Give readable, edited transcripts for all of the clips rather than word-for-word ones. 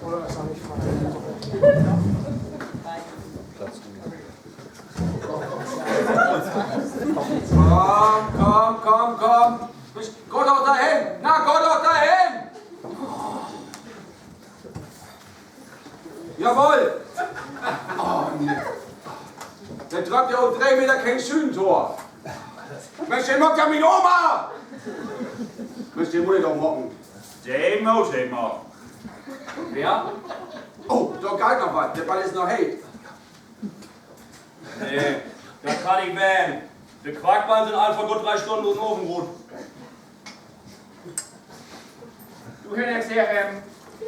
Oder ist er nicht frei? Komm. Gott doch dahin! Na, Gott doch dahin! Jawohl! Oh, nee. Der tragt ja um 3 Meter kein Schönentor. Mensch, den mockt ja mit Oma! Mensch, den muss ich doch mocken. Den muss ich mal. Wer? Oh, da geht noch was. Der Ball ist noch heiß. Nee, das kann ich werden. Die Quarkballen sind einfach gut 3 Stunden aus dem Ofen gut. Du hörst ja,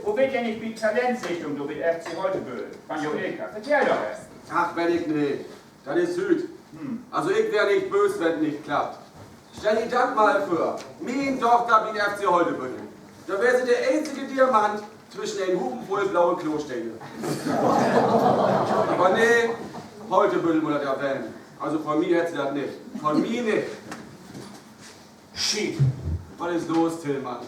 wo wird denn nicht mit Talentsichtung, du mit FC Holteböhl? Von Joelka. Verkehr doch erst. Ach, wenn ich nicht. Das ist Süd. Also ich wäre nicht böse, wenn es nicht klappt. Stell dir das mal vor. Meine Tochter wie FC Holtebüttel. Da wäre sie der einzige Diamant zwischen den Hupen voll blauen Klosteine. Aber nee, Holtebüttel muss das ja werden. Also von mir hätte sie das nicht. Von mir nicht. Shit. Was ist los, Tillmann?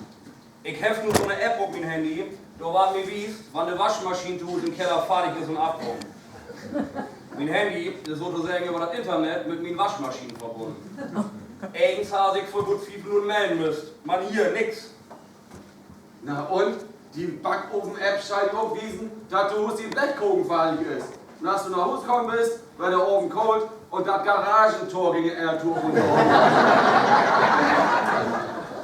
Ich hef nur so eine App auf mein Handy, da war mir wies, wann eine Waschmaschine tut im Keller fertig ist und abkommt. Mein Handy ist sozusagen über das Internet mit meinen Waschmaschinen verbunden. Eigens habe ich vor gut 5 Minuten melden müsst. Man hier, nix. Na und? Die Backofen-App scheint aufwiesen, dass du die Blechkuchen fertig ist. Und als du nach Hause gekommen bist, war der Ofen kalt und das Garagentor ging er durch und durch.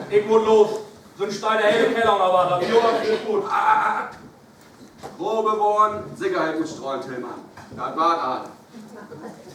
Ich muss los. So ein Stein der helle Keller und aber das ist gut. Probe worden, Sicherheit und Streuen, Tillmann. Das war das.